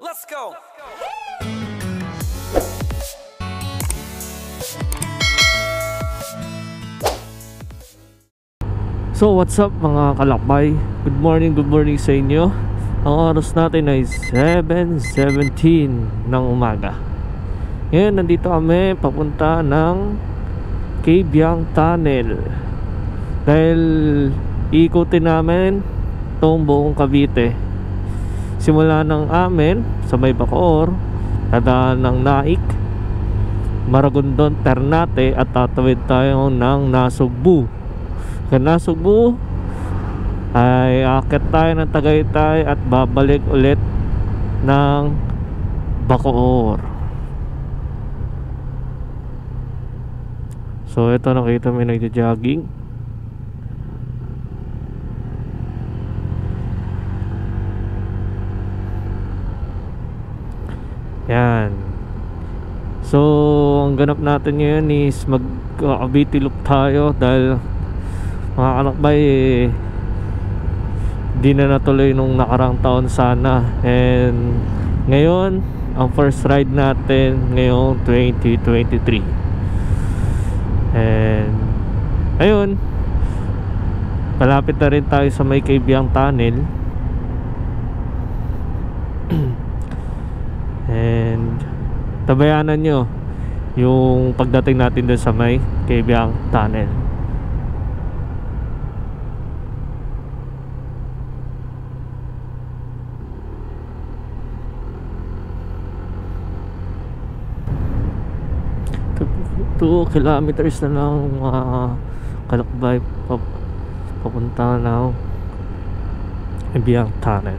Let's go! So what's up mga kalakbay? Good morning sa inyo. Ang oras natin ay 7:17 ng umaga. Ngayon nandito kami papunta ng Cabiang Tunnel. Dahil ikutin namin itong buong Cavite. Simula ng amin sa may Bacoor, dadaan ng Naik, Maragondon, Ternate at tatawid tayo ng Nasugbu. Sa Nasugbu ay aakyat tayo ng Tagaytay at babalik ulit ng Bacoor. So ito, nakita may nagja-jogging. Yan. So ang ganap natin ngayon is mag-Cavite loop tayo dahil mga kalakbay di na natuloy nung nakarang taon sana. And ngayon ang first ride natin ngayong 2023. And ayun, palapit na rin tayo sa may Cabiang Tunnel. And tabayanan nyo yung pagdating natin dun sa may Cabiang Tunnel. Two kilometers na lang mga kalakbay papunta na Cabiang Tunnel.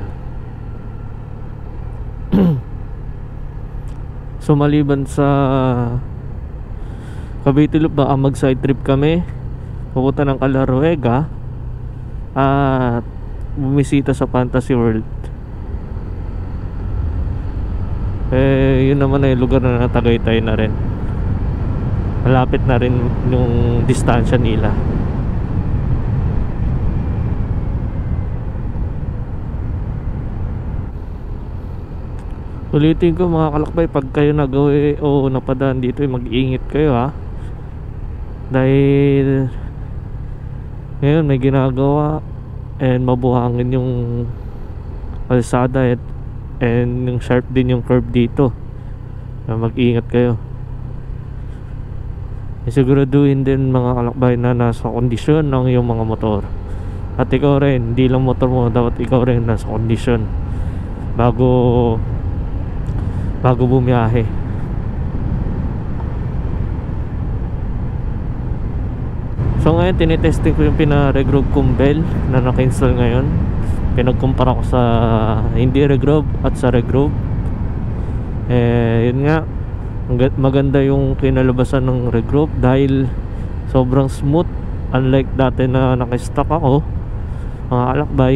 So maliban sa Cavite Loop, baka mag side trip kami pupunta ng Calaruega at bumisita sa Fantasy World. Yun naman ay lugar na Tagaytay na rin. Malapit na rin yung distansya nila. Ulitin ko mga kalakbay, pag kayo nagawi o napadaan dito, mag-iingit kayo ha. Dahil ngayon may ginagawa and mabuhangin yung kalsada and yung sharp din yung curve dito. Mag-iingat kayo. Siguraduhin din mga kalakbay na nasa kondisyon ng iyong mga motor. At ikaw rin, hindi lang motor mo, dapat ikaw rin nasa kondisyon bago bumiyahe. So ngayon tinitesting ko yung pina-regroove kong bell na naka-install ngayon. Pinagkumpara ko sa hindi regroove at sa regroove. Yun nga, maganda yung kinalabasan ng regroove dahil sobrang smooth. Unlike dati na naka-stock ako mga alakbay,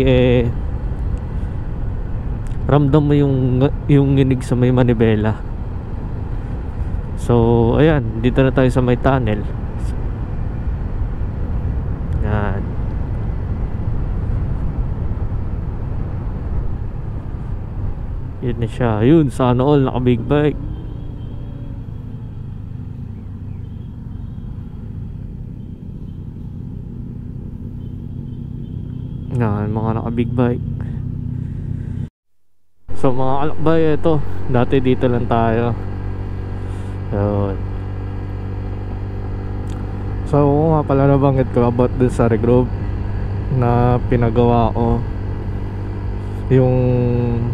ramdam mo yung nginig sa may manibela. So ayan, dito na tayo sa may tunnel. Yan. Yun na siya. Yun, sana all naka big bike. Yan, mga naka big bike. So mga kalakbay, ito dati dito lang tayo. Yun. So nga pala nabanggit ko about dun sa regroove na pinagawa ko. Yung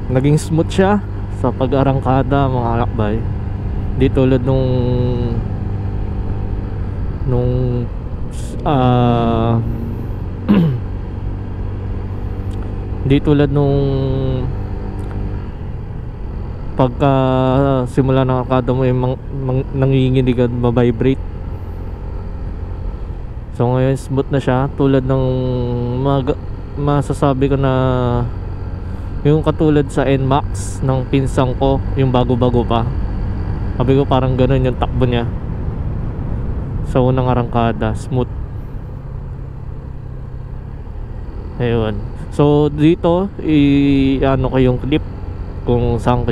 naging smooth siya sa pag-arangkada mga kalakbay. Di tulad nung di tulad nung pagka simula ng arkada mo yung nanginginig at mabibrate. So ngayon smooth na siya, tulad ng masasabi ko na yung katulad sa NMAX ng pinsang ko, yung bago-bago pa. Sabi ko parang ganun yung takbo niya sa unang arangkada, smooth. Ayun. So dito ano ko yung clip kung saan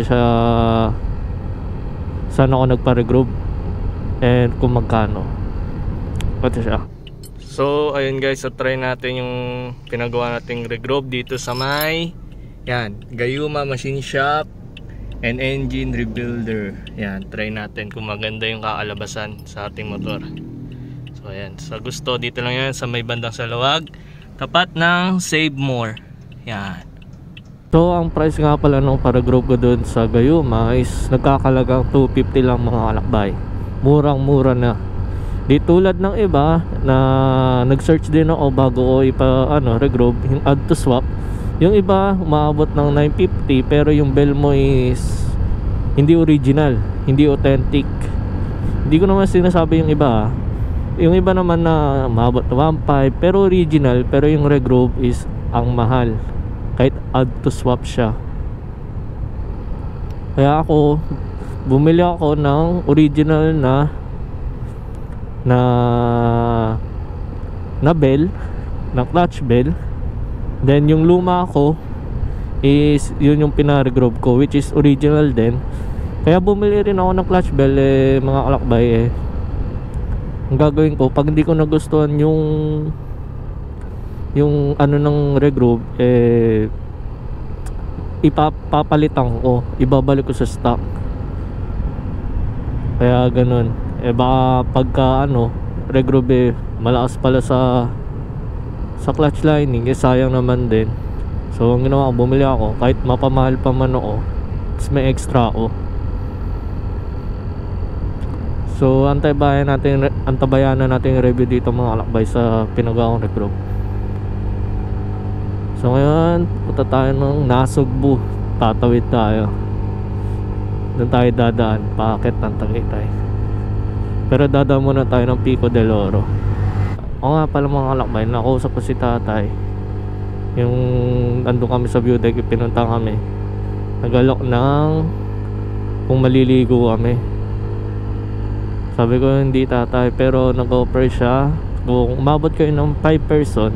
ako nagpa-regroup and kung magkano. Ito siya. So ayun guys, so try natin yung pinagawa nating regroup dito sa may Gayuma Machine Shop and Engine Rebuilder. Yan, try natin kung maganda yung kakalabasan sa ating motor. So ayan, sa gusto dito lang yan sa may bandang Saluwag, tapat ng Save More. Yan. So ang price nga pala nung para-group ko dun sa Gayuma is nagkakalagang 250 lang mga kalakbay. Murang mura na. Di tulad ng iba na nag-search din ako bago ko regroup yung add to swap. Yung iba umaabot ng 950 pero yung bell mo is hindi original, hindi authentic. Hindi ko naman sinasabi yung iba. Yung iba naman na umaabot ng 1.5 pero original, pero yung regroup is ang mahal kahit add to swap siya. Kaya ako bumili ako ng original na bell, na clutch bell. Then yung luma ko is yun yung pina-regroup ko, which is original din. Kaya bumili rin ako ng clutch bell mga kalakbay. Ang gagawin ko pag hindi ko nagustuhan yung ng regroup, ipapalitan ko, ibabalik ko sa stock. Kaya ganun. Baka pagka regroup malakas pala sa clutch lining, sayang naman din. So ang ginawa ko, bumili ako kahit mapamahal pa man ako, tapos may extra ako. So antabayan na natin yung review dito mga kalakbay sa pinagawa kong regroup. So ngayon punta tayo ng Nasugbu, tatawid tayo. Doon tayo dadaan, paakit ng Tagaytay. Pero dadaan muna tayo ng Pico del Oro. O nga pala mga kalakbay, nakausap ko si tatay. Yung andun kami sa view deck, pinunta kami, nagalok ng kung maliligo kami. Sabi ko hindi tatay, pero nag-offer siya kung umabot kayo ng 5 person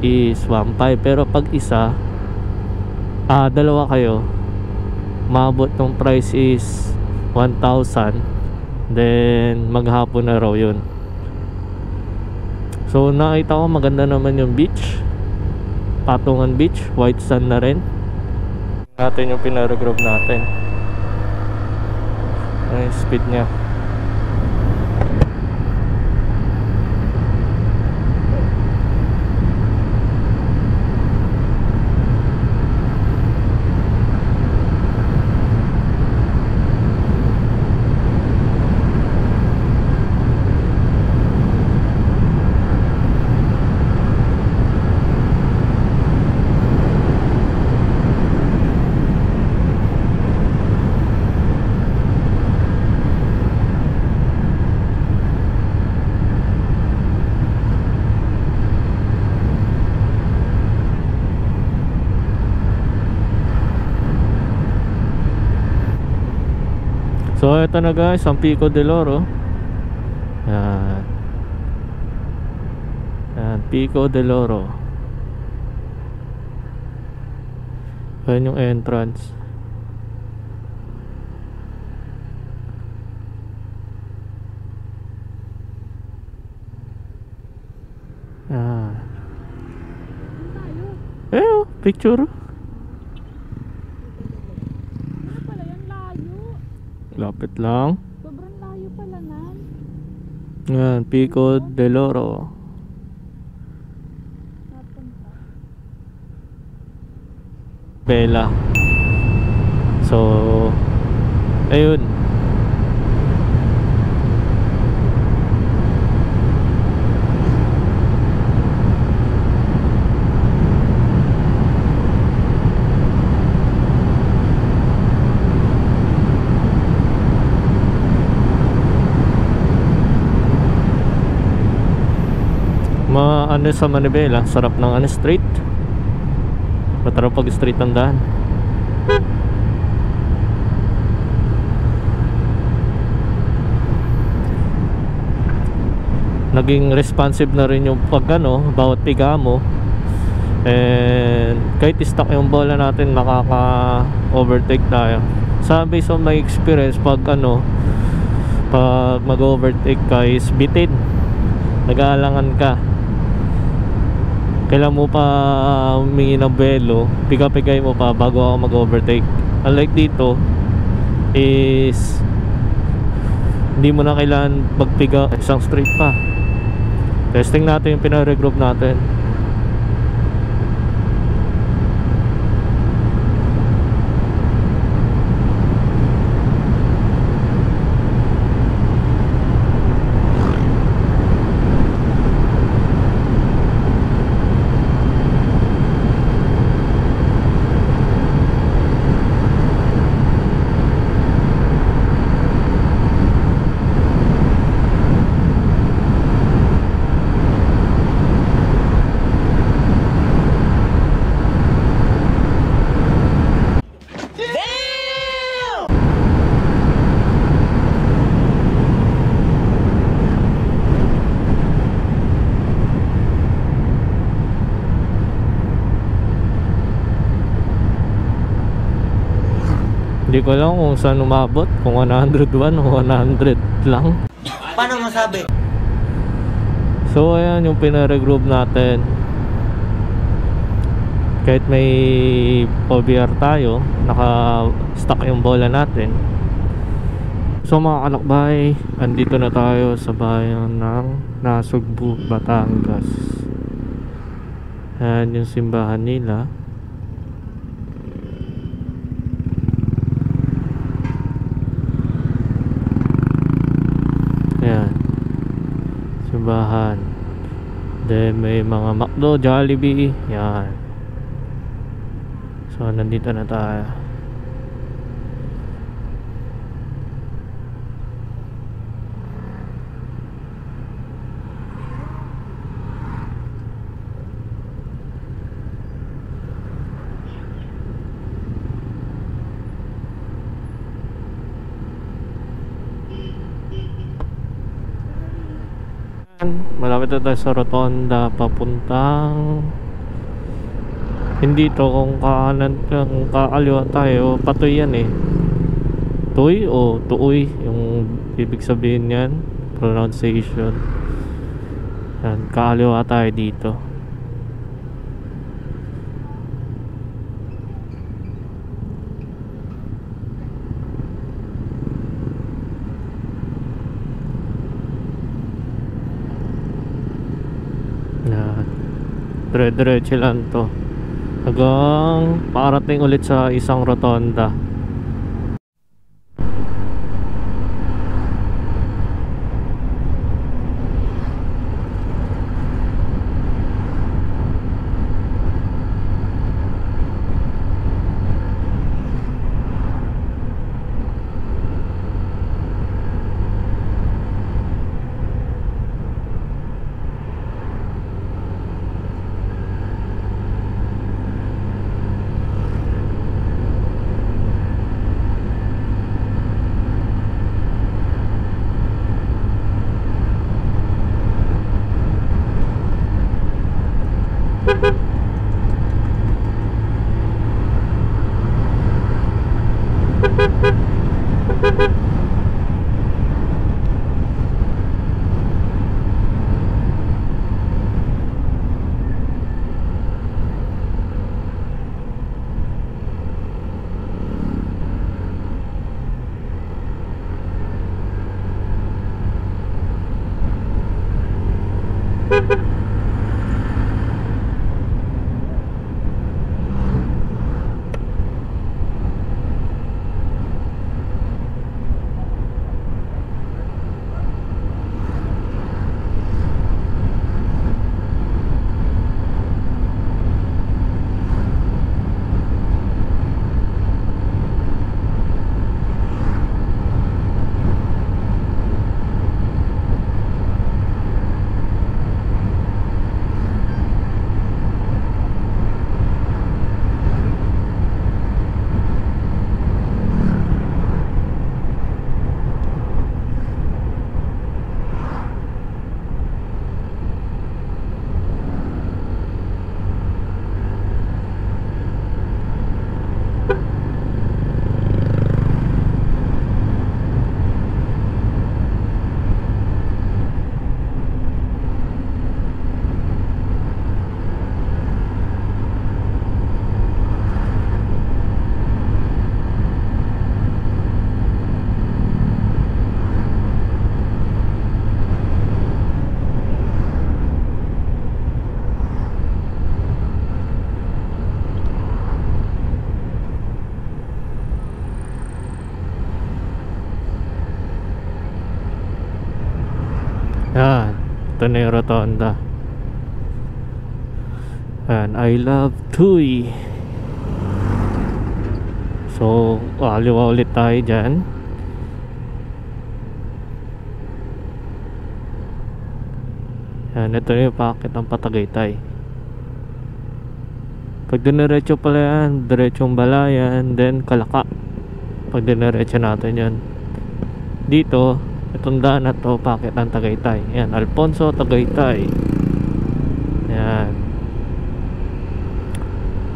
is 1.5, pero pag isa dalawa kayo, umabot ng price is 1,000. Then maghapon na raw yun. So nakita ko maganda naman yung beach, Patungan Beach, white sand na rin. Natin yung pinaregroup natin. Ay, speed nya. So ito na guys, ang Pico del Oro. Yan. Yan, Pico del Oro. Yan yung entrance. Yan. Picture. Lapit lang. Sobrang layo pala nan. Yan, Pico del Oro. Bella. So ayun. Sa Manibela, sarap ng straight. Matarap pag straight ang daan. Naging responsive na rin yung bawat piga mo. And kahit stuck yung bola natin, makaka-overtake tayo. Sa based on my experience, pag mag-overtake ka is bitin, nag-aalangan ka, kailan mo pa humingi ng belo, piga-pigay mo pa bago ako mag-overtake. Unlike dito is hindi mo na kailangan magpiga, isang straight pa. Testing natin yung pina-regroup natin. Hindi ko lang kung saan umabot, kung 101 o 100 lang. Paano masabi? So ayan yung pina-regroup natin. Kahit may OBR tayo, naka-stuck yung bola natin. So mga kalakbay, andito na tayo sa bayan ng Nasugbu, Batangas. Ayan yung simbahan nila. Ayan, simbahan. Then may mga McDo, Jollibee. Yan. So nandito na tayo. Malapit na tayo sa rotonda papuntang, hindi to kung kanan, kung kakaliwa tayo, patoy yan eh. Toy o tuoy yung ibig sabihin yan, pronunciation. Yan, kakaliwa tayo dito. Dire-diretso lang to hanggang parating ulit sa isang rotonda. Ito na yung rotonda. And I love Tui. So kaliwa ulit tayo dyan. Yan, ito na yung packet ng Patagaytay. Pag diniretso pala yan, diretsong Balayan, then Kalaka. Pag diniretso natin yan dito, itong daan na to, packet ng Tagaytay. Yan, Alfonso, Tagaytay. Yan,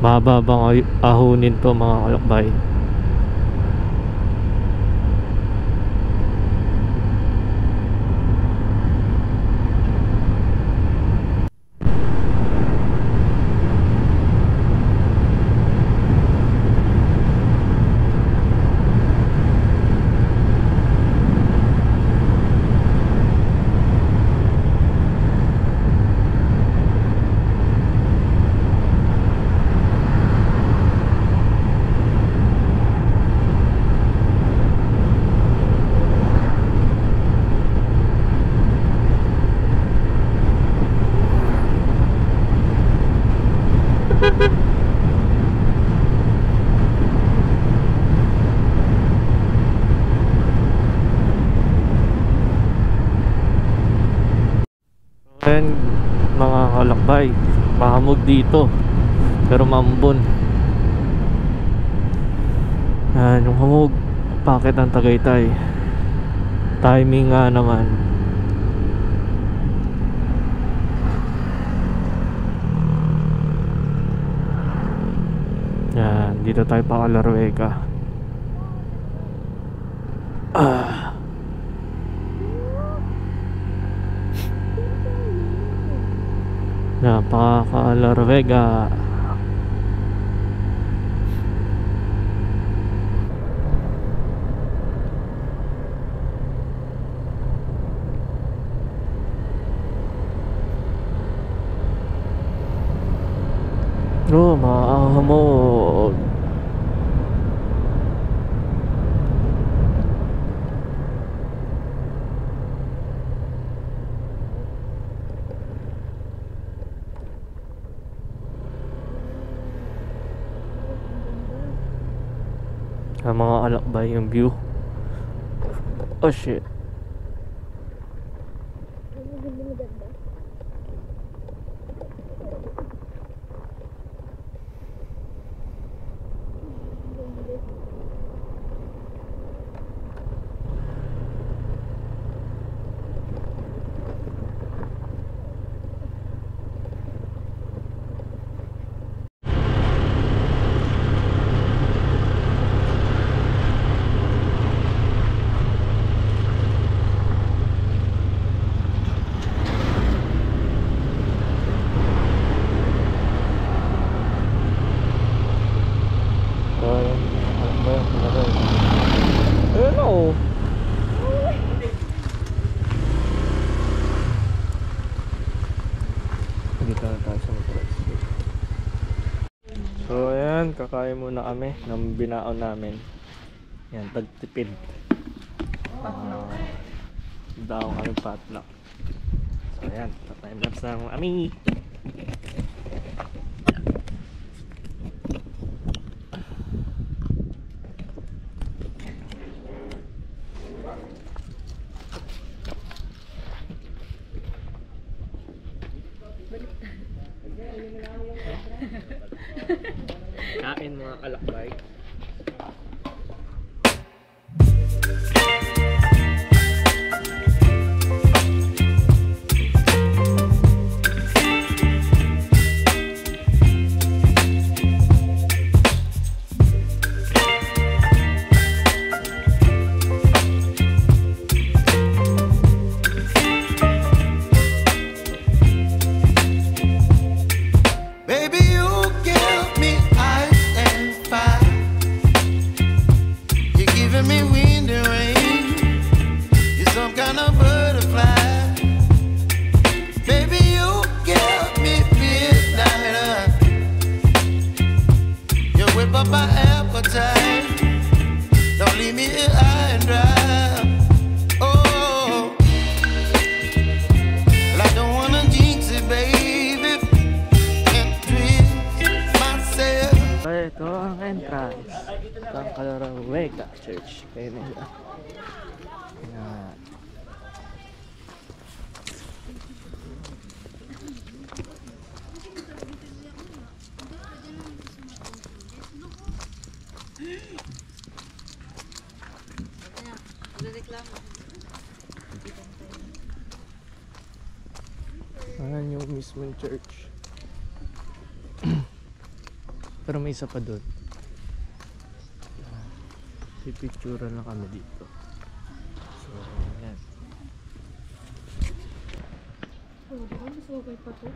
mababang ahunin to mga kalakbay. Ayan mga kalakbay, mahamog dito pero mambon. Ayan yung hamog, packet ng Tagaytay. Timing nga naman. Yan, dito tayo pa Laruega. Napaka-Laruega. Oh, mahamog. Ang mga alakbay yung view. Oh shit. So ayan, kakain muna kami ng binaon namin. Yan, tagtipid. Daong kami potluck. So ayan, time-lapse na kami. Kain mga kalakbay. I don't Bethesda Church. Ayun nila. Yan. Ayan yung mismong church. Pero may isa pa doon. Pipicture na kami dito. So, ayan. Oh, di ba? Mas okay pa to.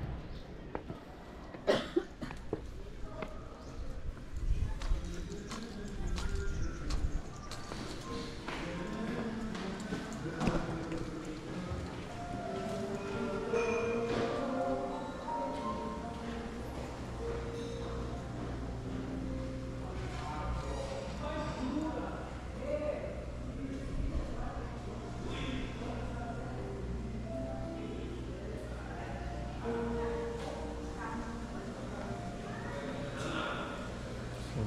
So,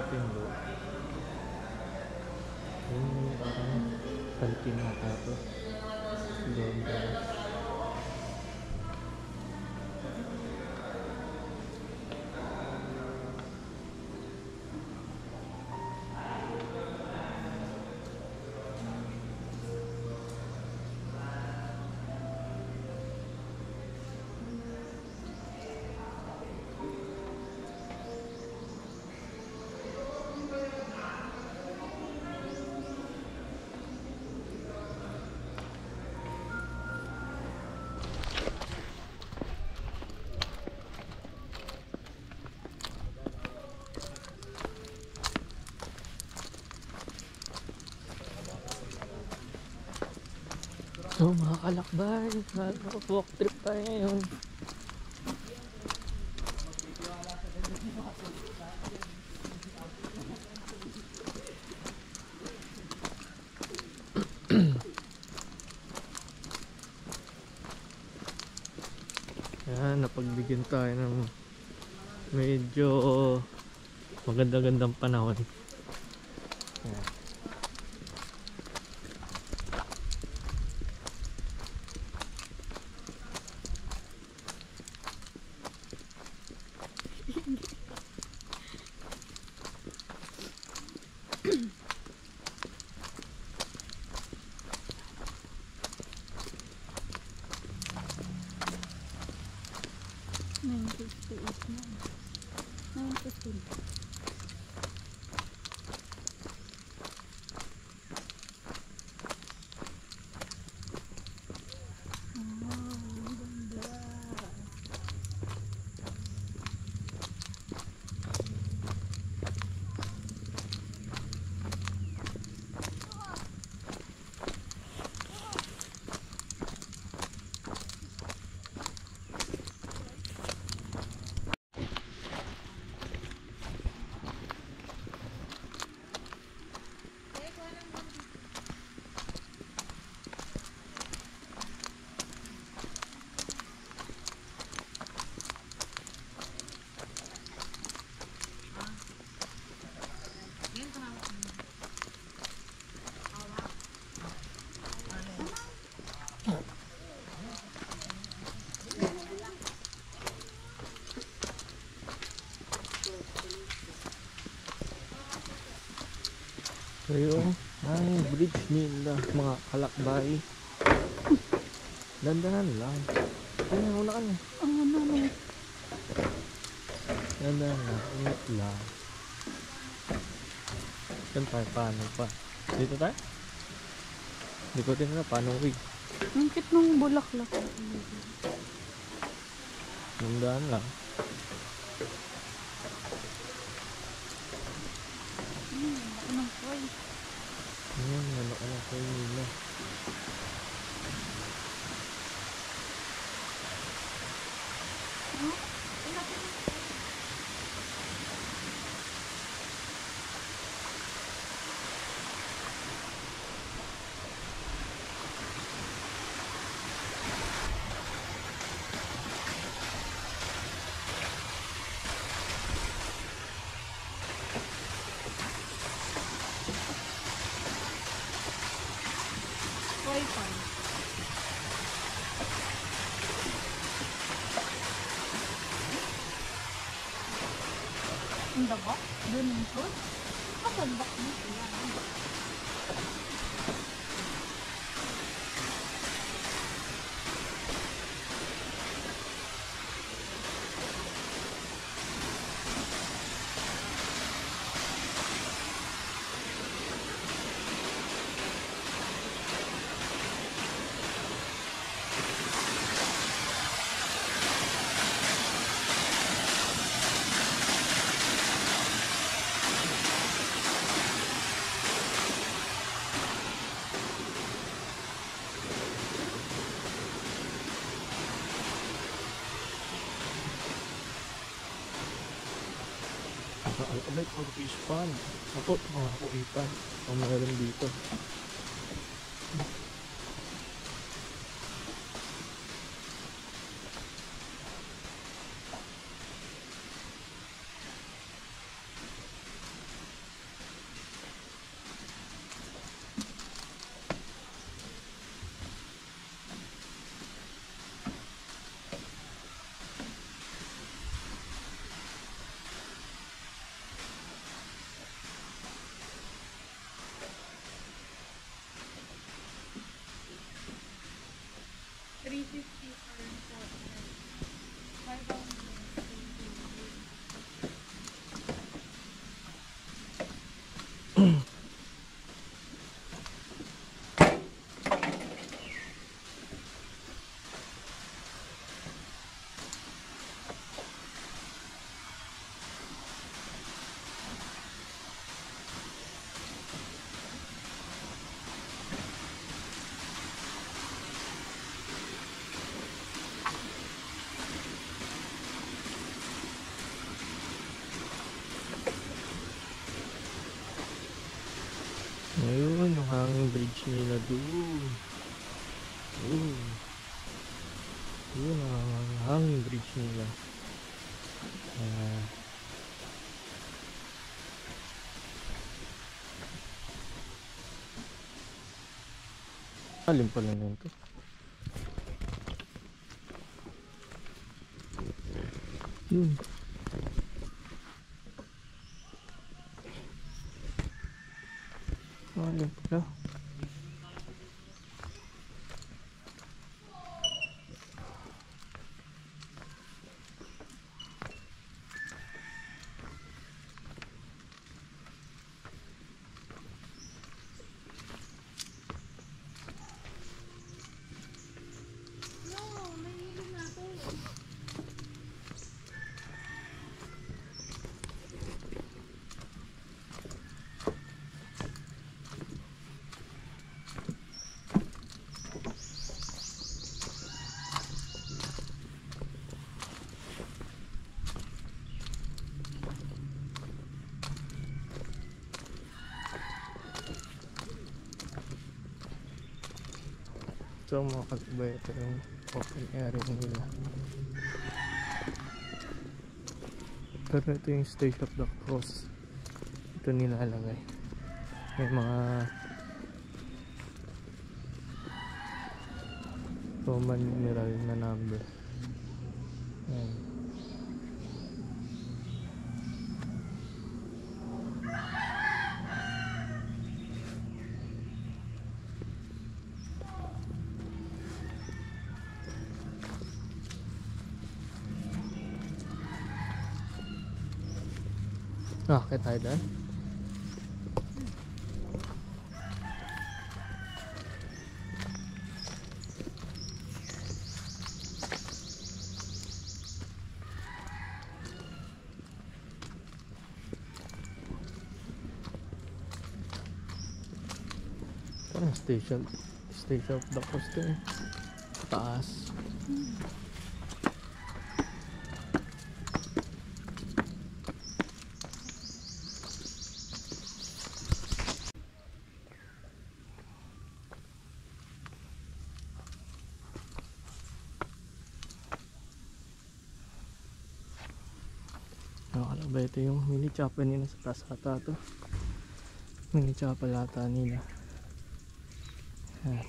ito yung loob. Yung parang kantin na tato. Ganda. So mga kalakbay, walk trip tayo ngayon. Yan, napagbigyan tayo ng medyo maganda-gandang panahon. Yan. So yung ang bridge nila mga kalakbay. Dandahan lang. Ay, una ka na. Ang ano no. Dandahan lang. Ingat lang. Saan tayo? Paano pa? Dito tayo? Hindi ko tinala. Paano uwi? Ang cute ng bulaklak. Dandahan lang. Anong koy? Ayan, ano kayo nila. Wi-Fi. Ang daba? Doon yung food? Ako, bak dito yan. Alright, for fish pan. Ako, mga kuitan. Ang meron dito. Ayun, yung hanging bridge nila doon. Yun ang hanging bridge nila. Alim pala na ito. Yun. Alim pala. So mga kasabay, ito yung open area nila. Pero ito yung stage of the cross. Ito nilalagay. May mga Roman numeral na number. Ayan. Kaya tayo dyan. Parang station of the coast eh. Taas. Nakalaba, ito yung mini chapel nila sa taas ata to. Mini chapel ata nila. Ayan.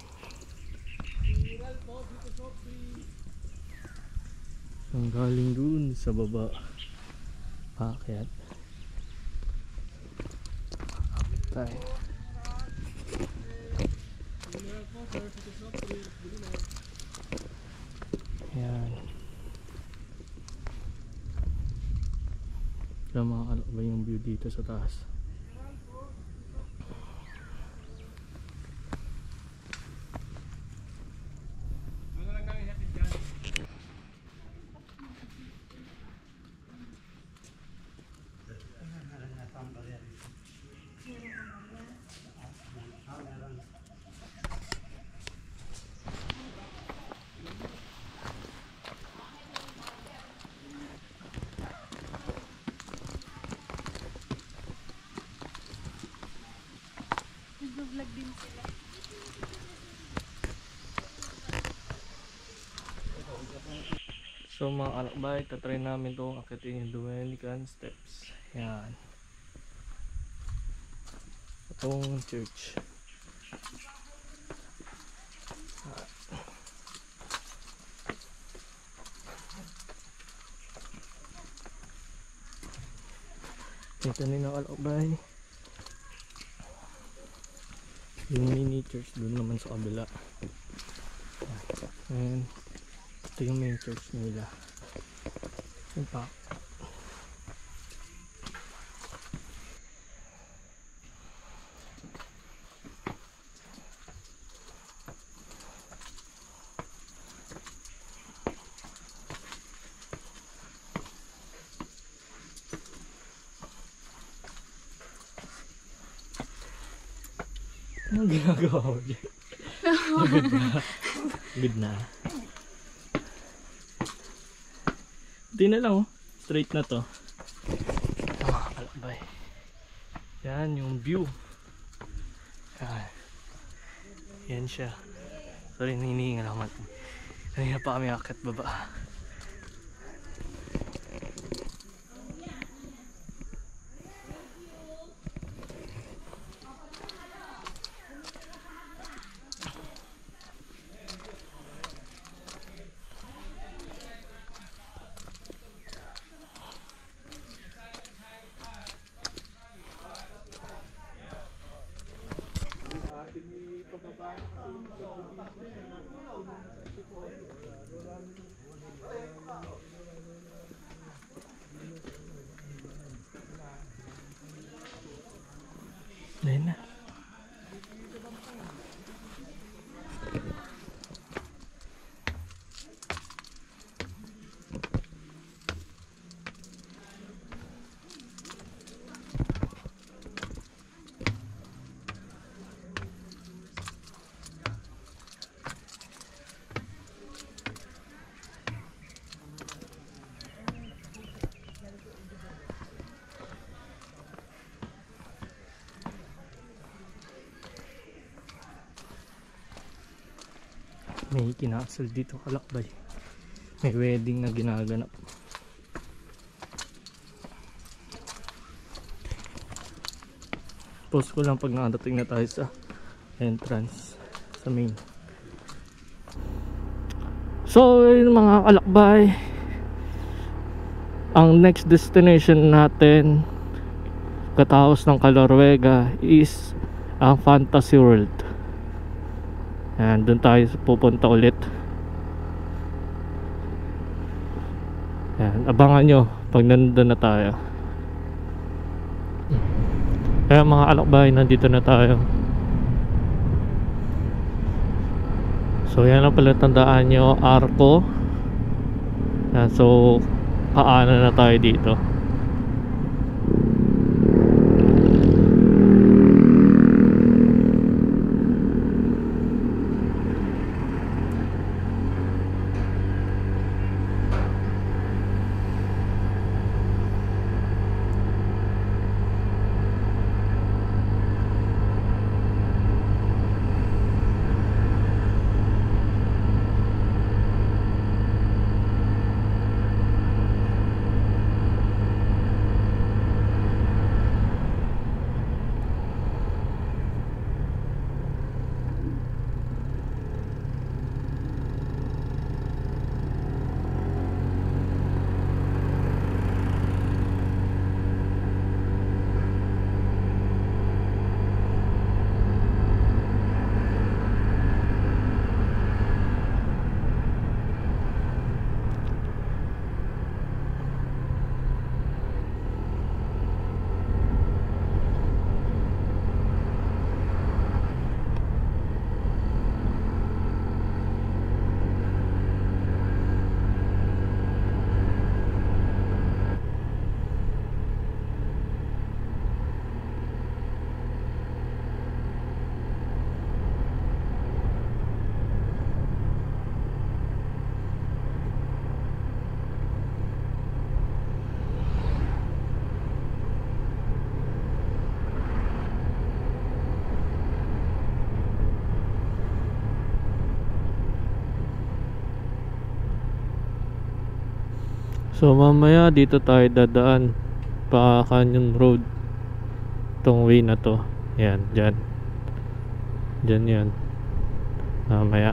Ang galing dun sa baba. Paakyat. Tayo. Ayan. Kaya makakalakbay yung view dito sa taas. Nag-vlog din sila. So mga kalakbay, tatry namin itong akitin yung Dominican steps. Yan. Itong church. Ito na yung kalakbay. Yung mini church doon naman sa kabila. And ito yung main church nila. Yung pa. Anong ginagawa mo dyan? Good na. Good na. Hindi na lang oh. Straight na to. Mga kalakbay. Yan yung view. Yan. Yan siya. Sorry, hinihinga lang naman. Kanina pa kami akit baba. Ayun na. May kinasal dito kalakbay. May wedding na ginaganap. Post ko lang pag nakadating na tayo sa entrance sa main. So yun mga kalakbay, ang next destination natin katapos ng Calorwega is ang Fantasy World. Yan, doon tayo pupunta ulit. Yan, abangan nyo pag nandun na tayo. Kaya mga kalakbay, nandito na tayo. So yan ang pala, tandaan nyo, Arco. Yan, so kaana na tayo dito. So mamaya dito tayo dadaan pa Canyon Road. Itong way na to. Yan, dyan. Dyan yan. Mamaya.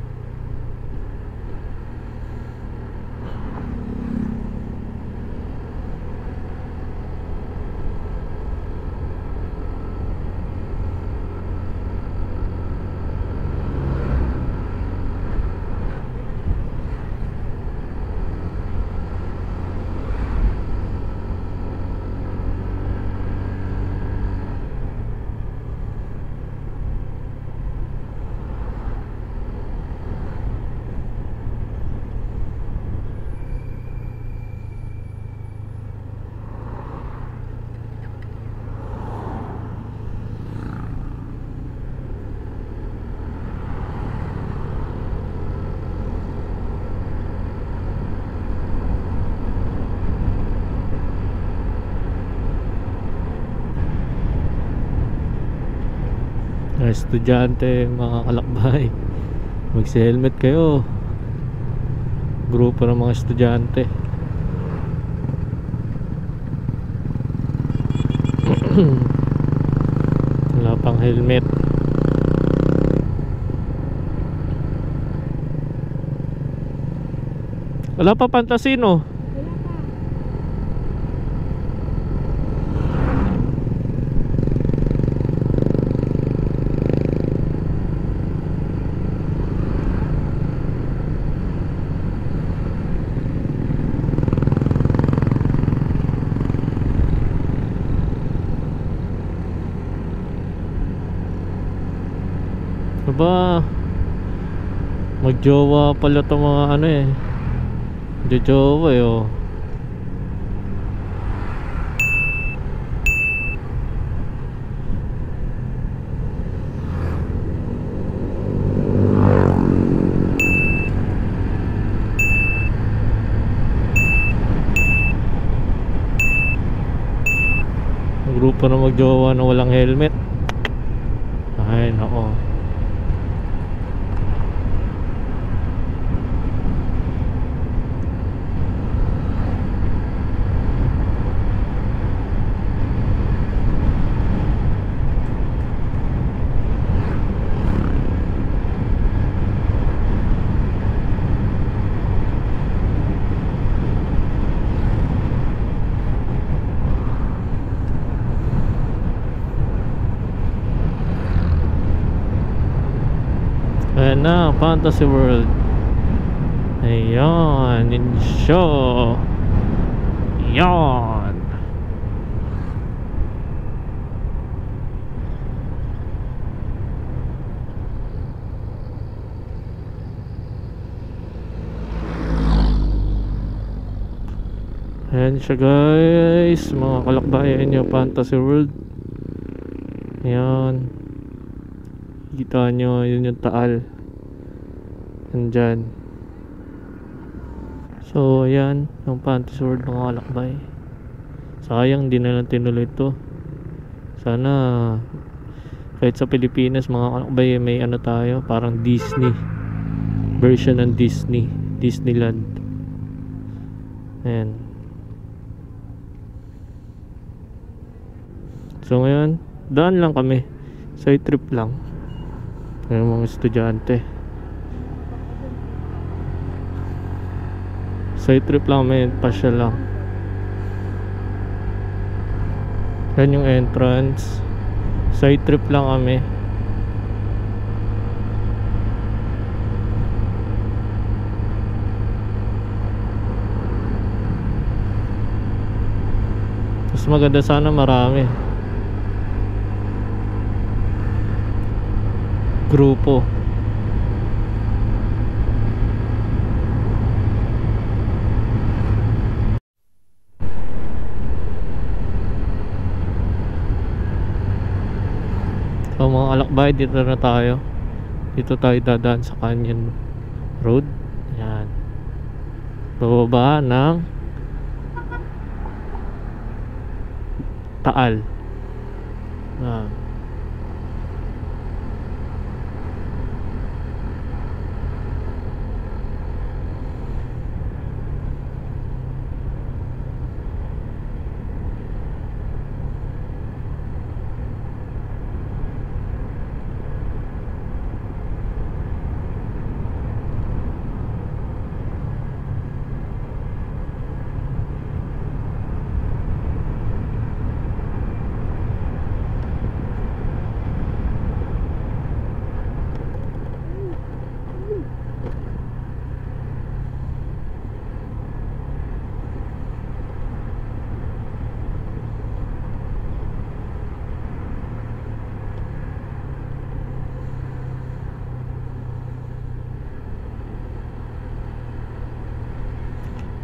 Mga estudyante, mga kalakbay, magsi-helmet kayo. Grupo ng mga estudyante. Wala pang helmet. Wala pa Pantasino. Aba, magjowa pala itong mga ano eh. Jojowa eh oh. Grupo na magjowa na walang helmet. Ay nako. Ayan na, Fantasy World. Ayan, show. Ayan. Ayan siya guys, mga kalakbayan nyo, Fantasy World. Ayan. Kita nyo, yun yung Taal. Nandyan. So ayan, yung Fantasy World mga kalakbay. Sayang di na lang tinuloy ito. Sana kahit sa Pilipinas mga kalakbay may ano tayo, parang Disney version ng Disneyland. Ayan. So ngayon, daan lang kami. Side trip lang. Yung mga estudyante. Side trip lang kami, pasya lang. Yan yung entrance. Side trip lang kami. Mas maganda sana marami grupo. So mga alakbay, dito na tayo. Dito tayo dadaan sa Canyon Road. Yan. Bababa ng Taal. Yan.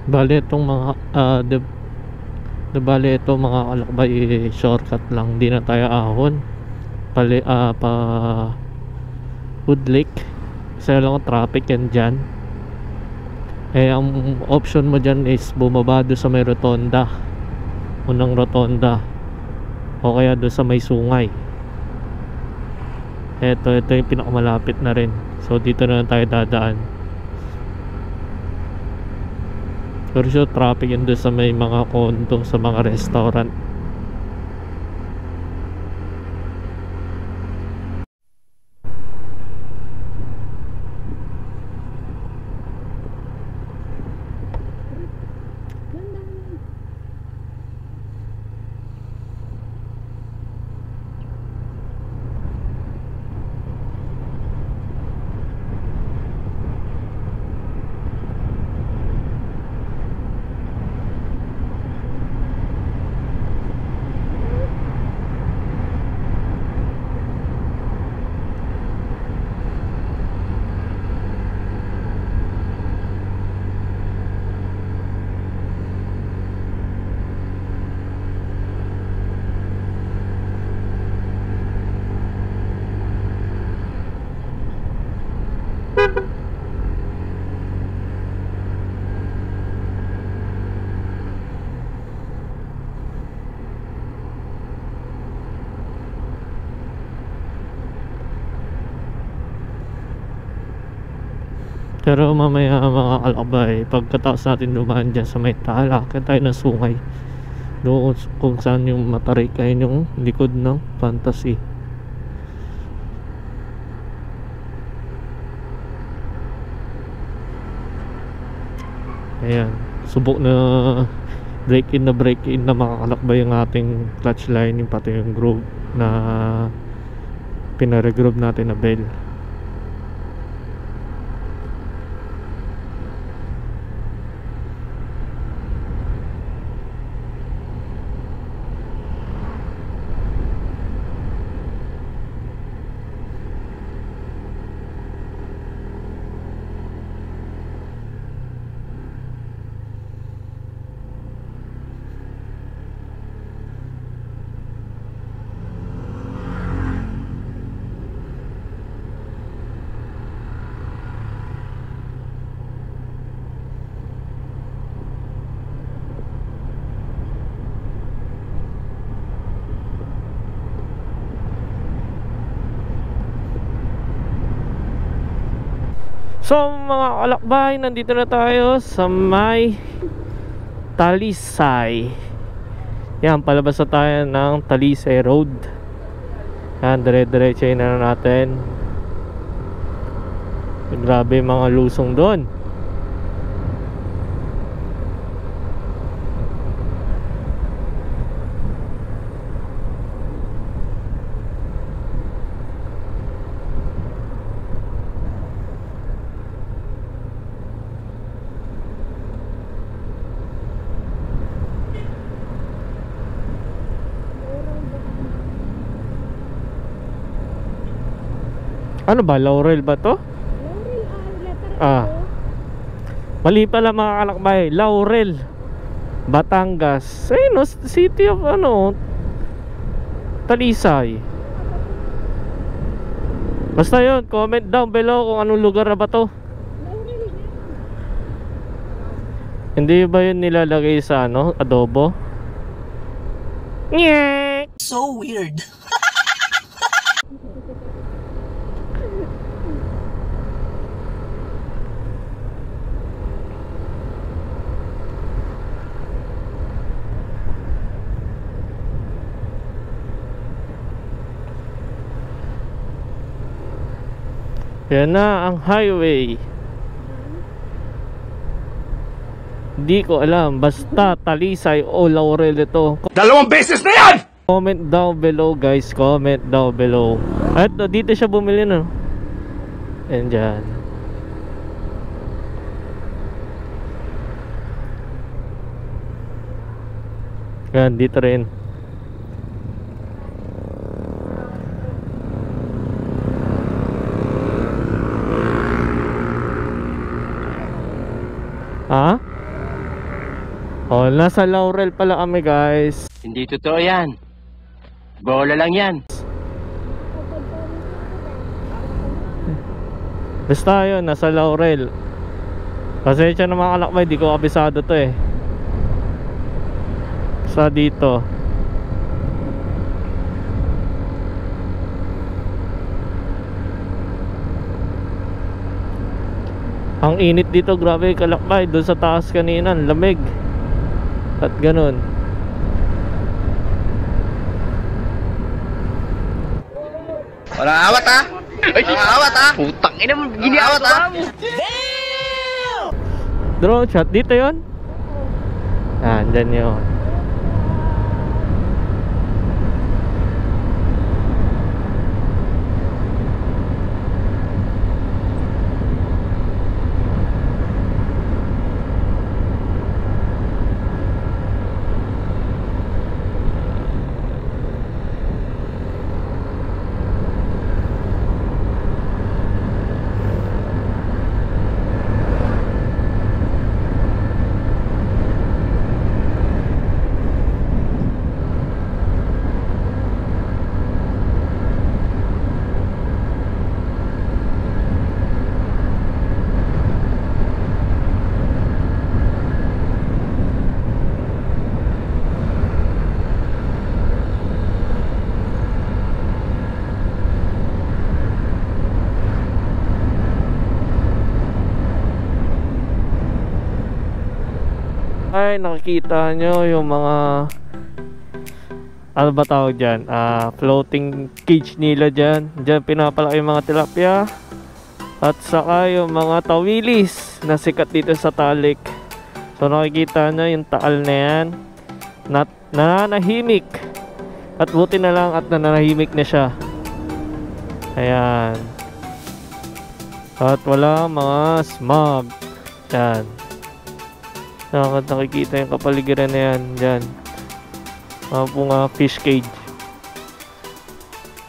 Bali itong mga bali itong mga kalakbay shortcut lang, di na tayo ahon pa Wood Lake kasi lang traffic yan dyan. Eh ang option mo dyan is bumaba doon sa may rotonda, unang rotonda, o kaya doon sa may sungay. Ito yung pinakamalapit na rin, so dito na lang tayo dadaan. Pero sure traffic yun doon sa may mga condo, sa mga restaurant. Pero mamaya mga kalakbay, pagkatapos natin dumaan dyan sa may Taal, akit tayo ng sungay doon kung saan yung matarik ay yung likod ng Fantasy. Ayan, subok na break in na makakalakbay yung ating clutch lining, pati yung groove na pinaregroove natin na bell. So mga kalakbay, nandito na tayo sa may Talisay. Yan, palabas na tayo ng Talisay Road. Yan, dire-diretso na natin. Grabe mga lusong doon. Ano ba? Laurel ba to? Laurel, letter Ah, mali pala mga kalakbay. Laurel, Batangas. Ayun, no, city of ano, Talisay. Basta yun, comment down below kung anong lugar na ba to. Laurel yan. Hindi ba yun nilalagay sa ano, adobo? Nyeh! So weird. Yan na ang highway. Di ko alam, basta Talisay o Laurel ito. Dalawang beses na yan! Comment down below guys, comment down below. At dito siya bumili, no? Ayan dyan. Yan, dito rin. Ha? Oh, nasa Laurel pala kami, guys. Hindi totoo yan. Bola lang yan. Basta yun, nasa Laurel. Pasensya na mga kalakbay, di ko kabisado to eh. Sa dito. Ang init dito, grabe kalakbay. Doon sa taas kanina, lamig. At ganun. Walang awat ha? Walang awat ha? Putang ina mo, giniawat ha? Drone shot, dito yun? Ah, dyan yun. Ay, nakikita nyo yung mga ano ba tawag dyan? Floating cage nila dyan. Dyan pinapalaki yung mga tilapia. At saka yung mga tawilis na sikat dito sa Talik. So nakikita nyo yung taal na yan, nananahimik. At buti na lang at nananahimik na siya. Ayan. At wala mga smog. Yan. Nakikita yung kapaligiran na yan dyan. Mga fish cage.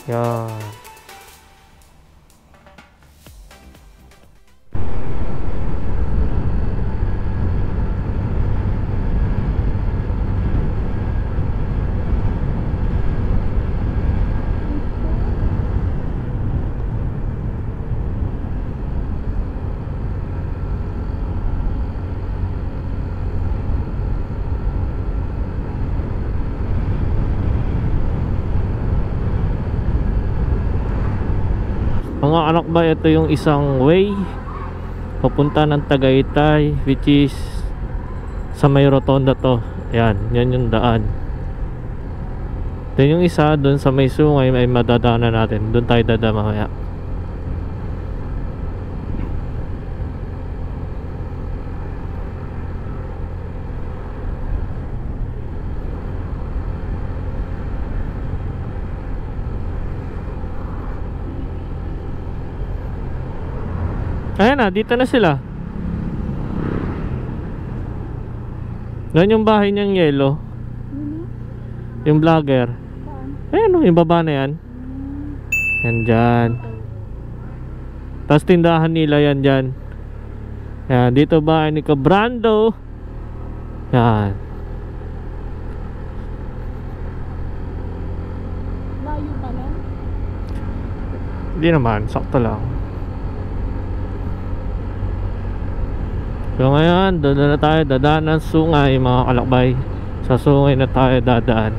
Yan. Mga anak ba, ito yung isang way papunta ng Tagaytay, which is sa may rotonda to. Yan, yan yung daan. Then yung isa dun sa may sungay ay madadaanan natin. Dun tayo dadaan mamaya. Ayan na, dito na sila. Doon yung bahay niyang yellow. Yung vlogger. Ayan o, yung baba na yan. Yan dyan. Tapos tindahan nila yan dyan. Yan, dito bahay ni Cabrando. Yan. Layo pa lang. Hindi naman, sakto lang. So ngayon, doon na tayo dadaan ng sungay mga kalakbay. Sa sungay na tayo dadaan.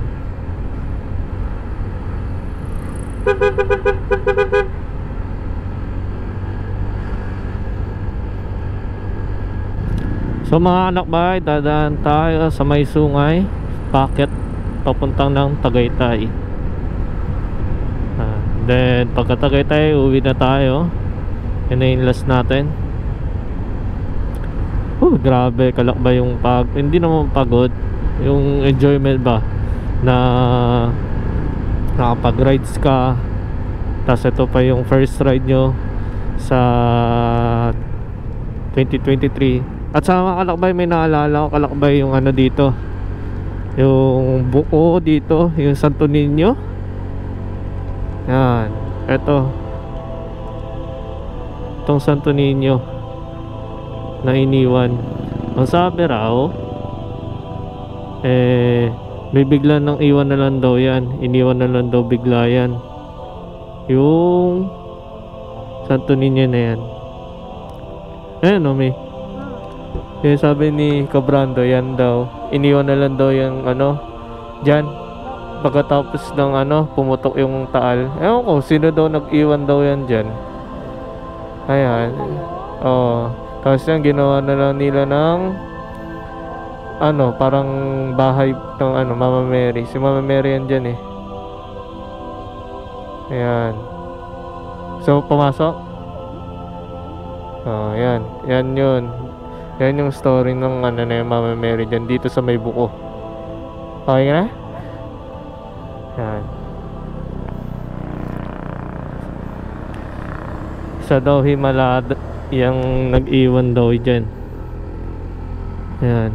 So mga kalakbay, dadaan tayo sa may sungay. Packet papuntang ng Tagaytay. Then pagka Tagaytay, uwi na tayo. Yan na yung last natin. Grabe, kalakbay yung hindi naman pagod, yung enjoyment ba na nakapag-rides ka. Tapos ito pa yung first ride nyo sa 2023. At sa mga kalakbay, may naalala ko kalakbay yung ano dito, yung buko dito, yung Santo Niño. Yan, itong Santo Niño na iniwan. Ang sabi raw, eh may bigla nang iwan na lang daw yan, iniwan na lang daw bigla yan yung Santo Niño na yan. Ayan o, may yung sabi ni Cabrando, yan daw iniwan na lang daw yung ano dyan, pagkatapos ng ano pumutok yung taal. Ewan ko sino daw nag-iwan daw yan dyan. Ayan, oh, tapos yan ginawa na lang nila ng ano, parang bahay ng ano, Mama Mary. Si Mama Mary yan dyan eh. Ayan. So, pumasok? Oh, yan. Yan yun. Yan yung story ng ano na yung Mama Mary dyan dito sa may buko. Okay na? Yan. Isa daw himala yung nag-iwan daw dyan. Yan.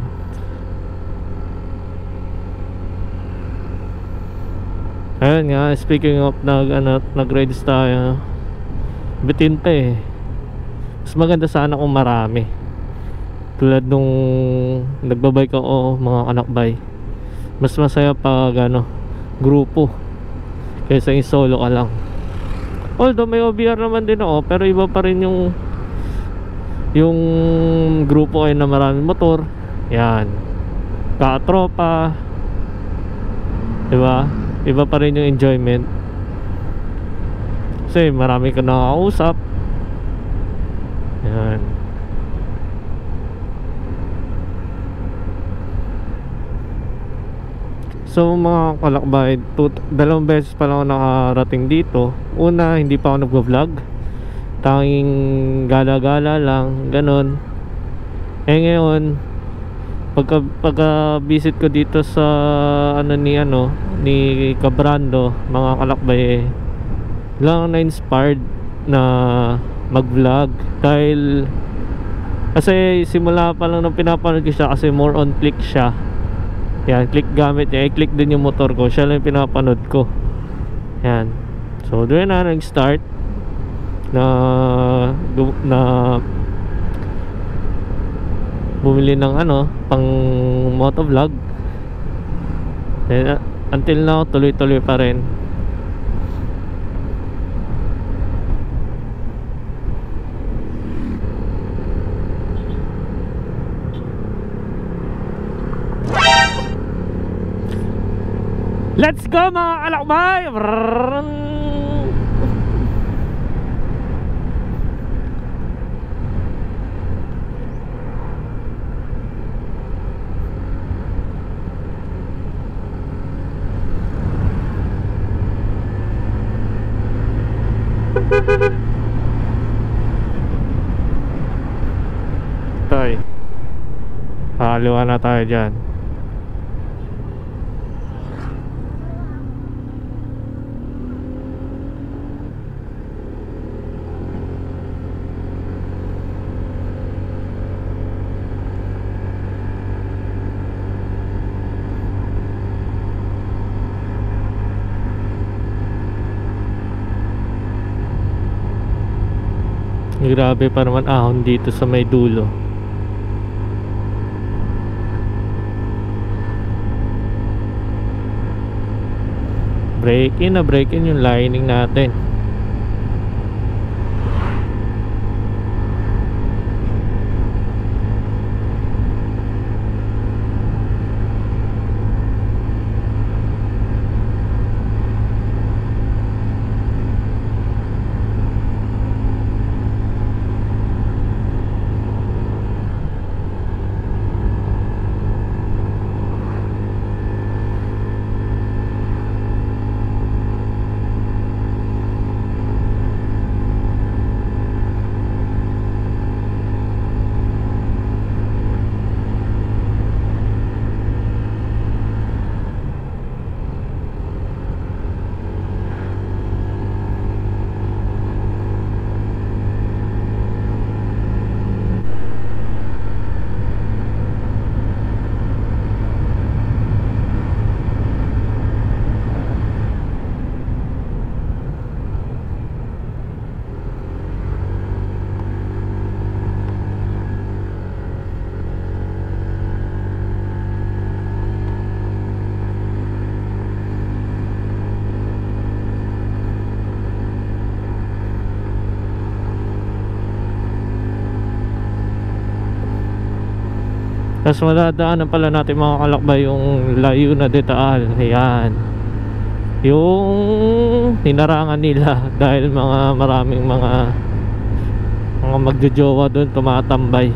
Ayun nga, speaking of nag-rides tayo, bitin pa eh. Mas maganda sana kung marami. Tulad nung nagbabike ako, mga kanakbay. Mas masaya pag ano, grupo kaysa yung solo ka lang. Although may OBR naman din ako, pero iba pa rin yung grupo kayo na maraming motor. Yan, katropa, diba? Iba pa rin yung enjoyment kasi marami ka nakakausap. Yan. So mga kalakbay, dalawang beses pa lang ako nakarating dito. Una, hindi pa ako nagvo-vlog, tanging gala-gala lang, ganun. Eh ngayon, pagka visit ko dito sa ano ni Cabrando, mga kalakbay, lang na inspired na mag-vlog. Dahil kasi simula pa lang nung pinapanood ko siya, kasi more on click siya. Yan, click gamit niya. I-click din yung motor ko. Siya lang yung pinapanood ko. Yan. So, doon na nag-start na bumili ng ano, pang motovlog. Then, until now, tuloy-tuloy pa rin. Let's go mga kalakbay! Tay, haliwa na tayo dyan. Grabe pa naman ahon dito sa may dulo. Break in yung lining natin. Tapos madadaanan pala natin mga kalakbay yung Layuna de Taal. Ayan, yung hinarangan nila dahil maraming mga magjojowa doon tumatambay.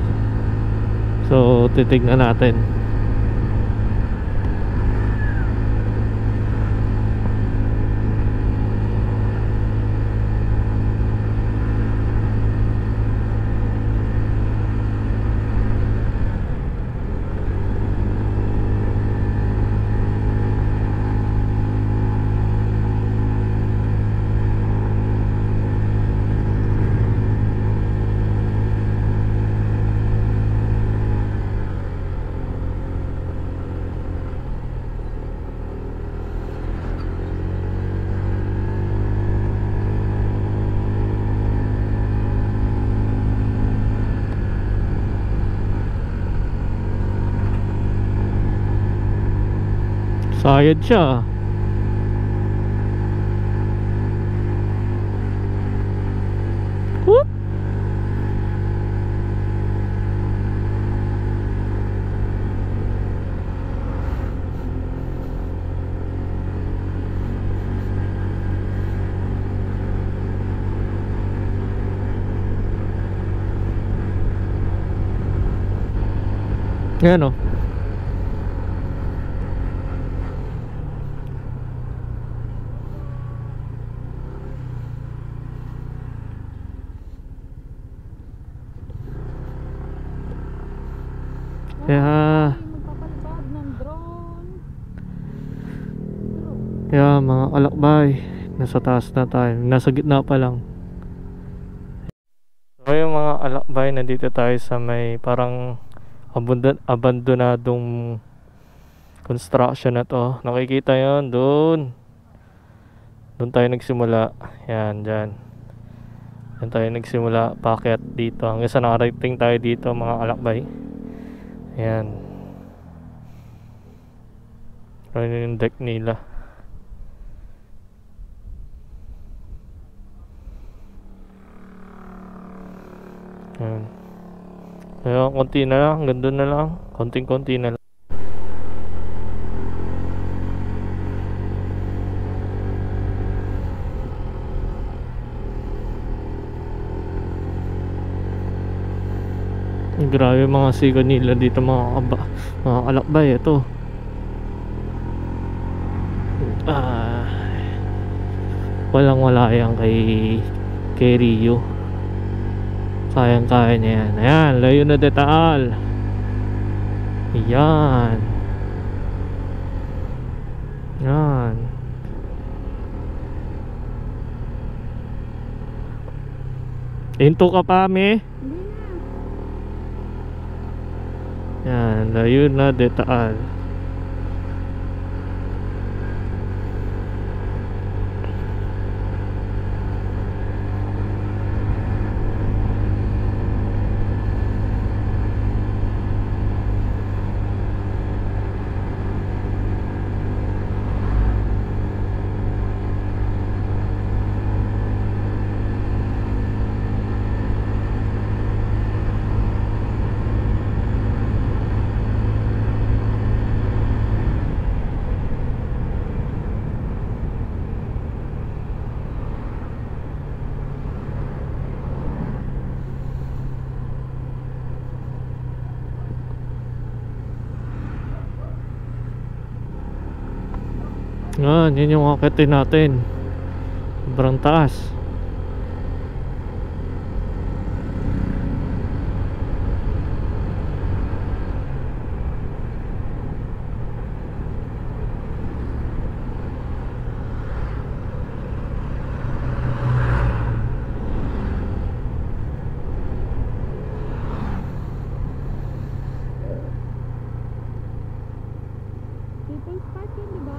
So titignan natin. Sayad siya. Whoop! Ayan o. Kaya Magpapalipad ng drone. mga kalakbay, nasa taas na tayo, nasa gitna pa lang. So yung mga kalakbay, nandito tayo sa may parang abandonadong construction na to. Nakikita yon doon tayo nagsimula. Yan, dyan tayo nagsimula paakyat dito hanggang sa nakarating tayo dito mga kalakbay. Ayan. Ayan yung deck nila. Ayan. Kaya konti na lang, ganda na lang. Konting-konti na lang. Grabe mga siga nila dito mga kalakbay. Ito walang wala yan kay Rio. Kayang kaya niya yan. Ayan, Layuna de Taal. Ayan. Ayan. Into ka pa, me? Yan, Layuna de Taal. Yan yung akitin natin. Sobrang taas. People's Park yun, diba?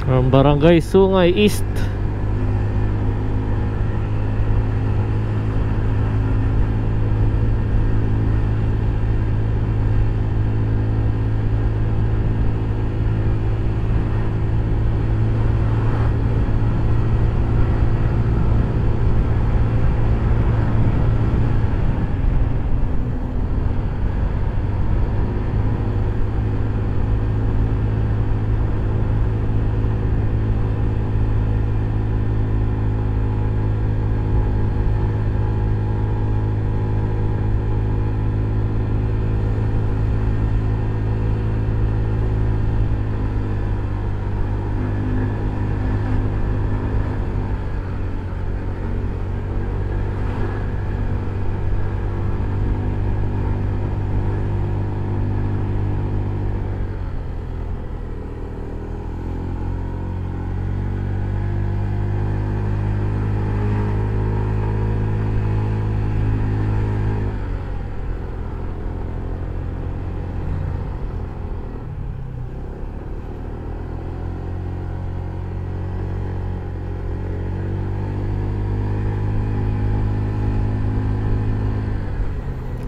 Ang Barangay Sungay East.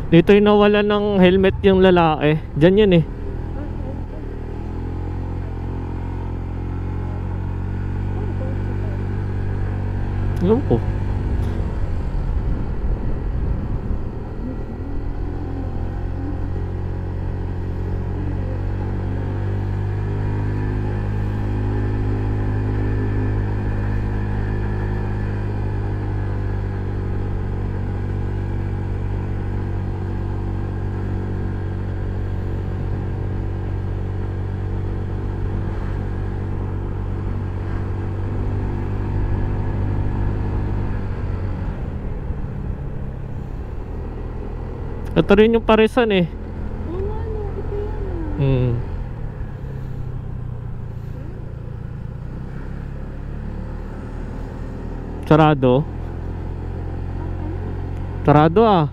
Dito yung nawala ng helmet yung lalaki. Diyan yun eh. Alam ko. Ito rin yung Parisan eh. Sarado. Sarado ah.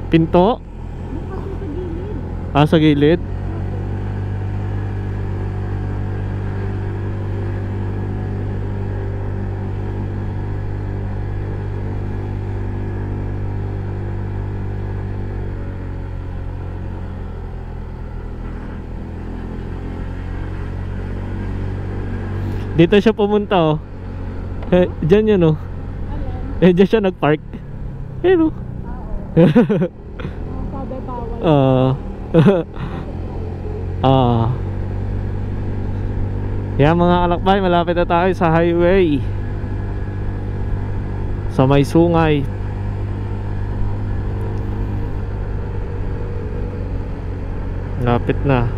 Pinto? Ah, sa gilid. Dito siya pumunta oh. Diyan yun oh. Diyan siya nagpark. Ayun oh. Sabi bawal. Yan mga alakbay, malapit na tayo sa highway. Sa may sungay. Lapit na.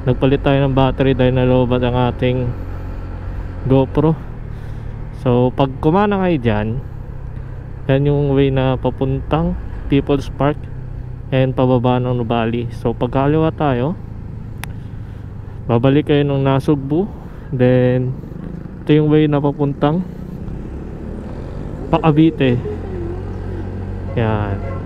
Nagpalit tayo ng battery dahil nalobat ang ating GoPro. So pag kumana kayo dyan, yan yung way na papuntang People's Park and pababa ng Nubali. So pagkaliwa tayo, babalik kayo ng Nasugbu. Then ito yung way na papuntang Cavite. Yan.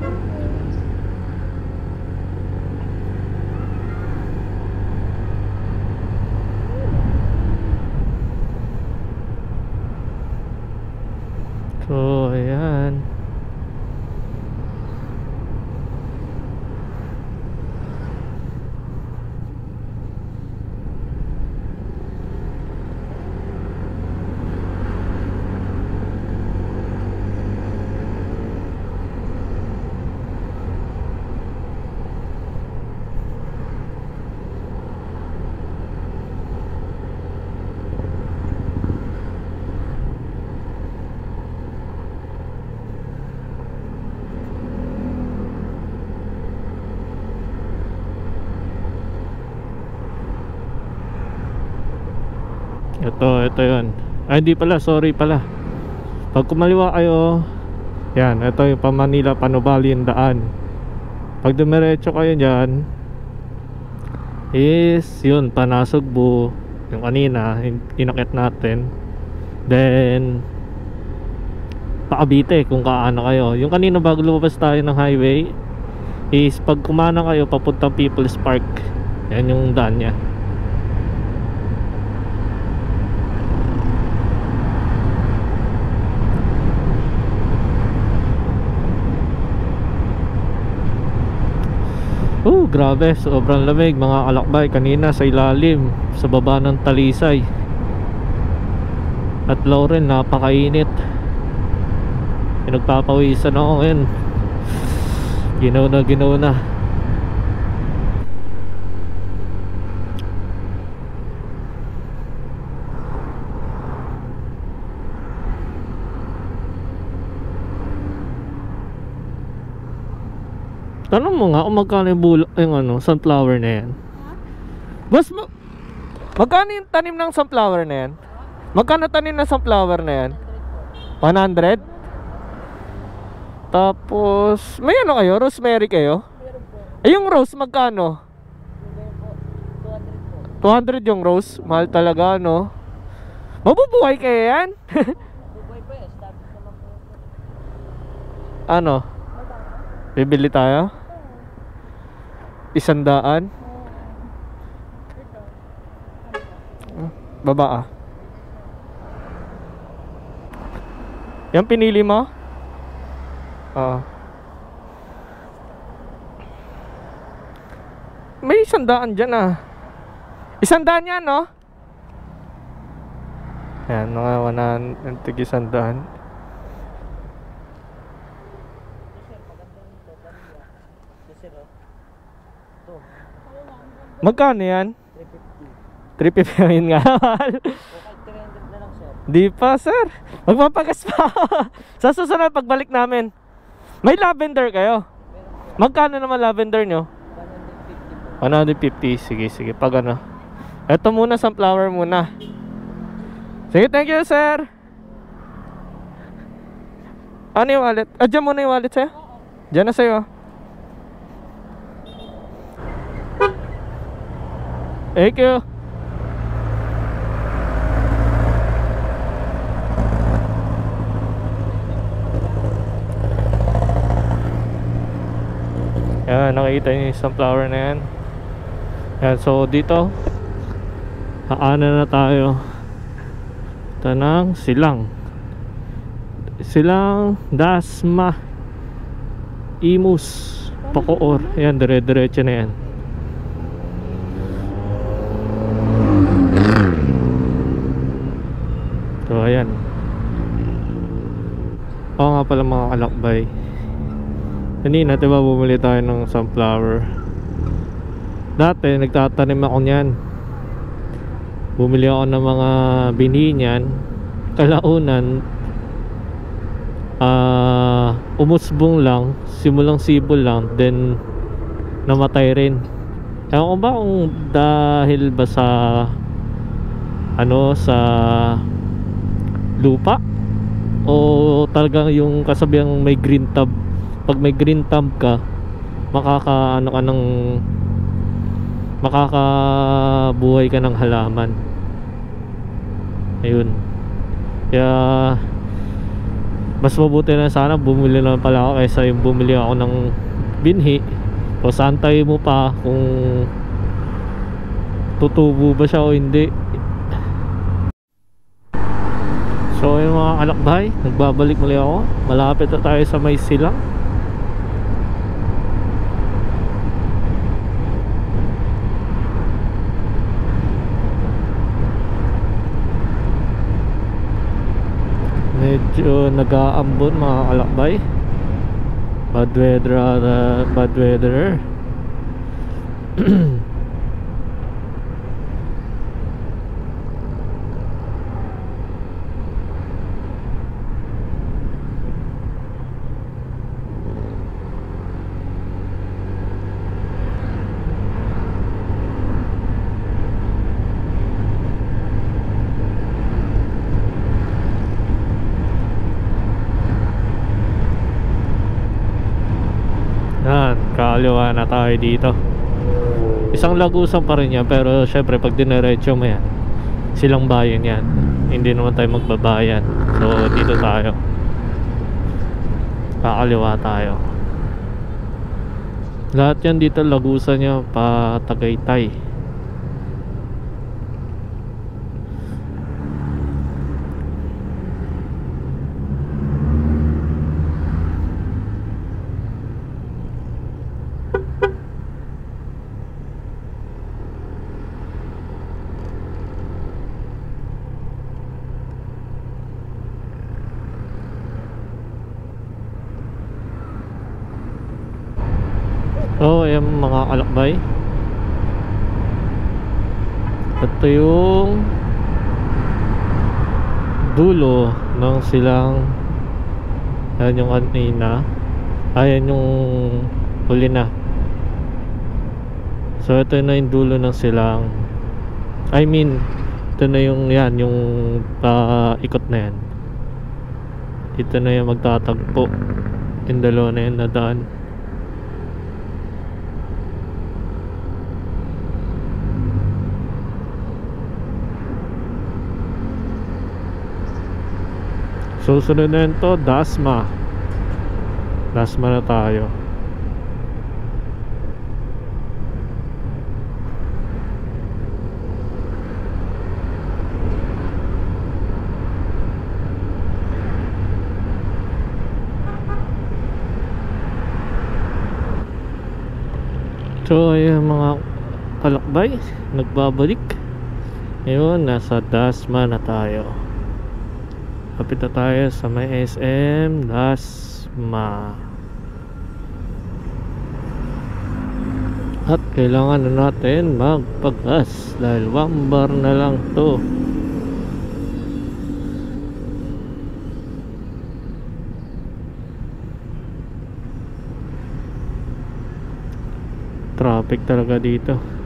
So, ayan. Ito yun. Ay hindi pala, sorry pala. Pag kumaliwa kayo, yan, ito yung pa Manila, Panubali yung daan. Pag dumiretso kayo dyan, is yun, Panasugbu yung kanina inakit natin, then pa-Cavite kung kaano kayo. Yung kanina bago lumabas tayo ng highway is pag kumana kayo papuntang People's Park, yan yung daan nya. Grabe, sobrang lamig mga kalakbay. Kanina sa ilalim, sa baba ng Talisay at Lauren, napakainit. Pinagpapawisan ako ngayon. Ginaw na. Tanong mo nga kung magkano yung sunflower na yan. Boss, magkano yung tanim ng sunflower na yan? Magkano tanim ng sunflower na yan? 100? Tapos may ano kayo? Rosemary kayo? Eh yung rose magkano? 200 yung rose? Mahal talaga, no? Mabubuhay kayo yan? Ano? Bibili tayo? 100? Baba Yan pinili mo? Oo. May 100 dyan 100 yan, no? Yan, mga 100. Magkano yan? 350 yun nga. Di pa, sir. Magpapagas pa. Sa susunod pagbalik namin. May lavender kayo? Magkano naman lavender nyo? 150. Sige. Pag ano. Ito muna, sunflower muna. Sige, thank you, sir. Ano yung wallet? Diyan muna yung wallet sa'yo. Diyan na sa'yo. Thank you. Yan, nakikita niyo yung sunflower na yan. Yan, so dito haanan na tayo. Ito ng Silang Dasma Imus Pacoor. Yan, dire-diretso na yan. So ayan. Oo nga pala mga kalakbay, kanina diba bumili tayo ng sunflower. Dati nagtatanim ako niyan. Bumili ako ng mga binhi niyan. Kalaunan umusbong lang, simulang sibol lang, then namatay rin. Ewan ko ba kung dahil ba sa sa lupa o talagang yung kasabihang may green tab. Pag may green tab ka, makakabuhay ka ng halaman. Ayun. Kaya mas mabuti na sana bumili na pala ako kaysa yung bumili ako ng binhi. O santay mo pa kung tutubo ba siya o hindi. So yung mga kalakbay, nagbabalik muli ako. Malapit na tayo sa may Silang. Medyo nag-aambon mga kalakbay. Bad weather. Kaliwa na tayo dito. Isang lagusan pa rin yan, pero syempre pag dinerecho mo yan, silang bayan yan, hindi naman tayo magbabayan. So dito tayo, kakaliwa tayo. Lahat yan dito lagusan niya pa Tagaytay. Oh, ayan mga kalakbay. Ito yung dulo ng silang. Ayan yung kanina. Ayan yung huli na. So ito na yung dulo ng silang. I mean, ito na yung yan, yung ikot na yan. Ito na yung magtatagpo. Yung dalawa na yan na daan. Susunod na ito, Dasma. Dasma na tayo. So ayun mga kalakbay, nagbabalik. Ngayon, nasa Dasma na tayo. Kapit na tayo sa may SM Dasma. At kailangan na natin magpagas dahil 1 bar na lang to. Traffic talaga dito.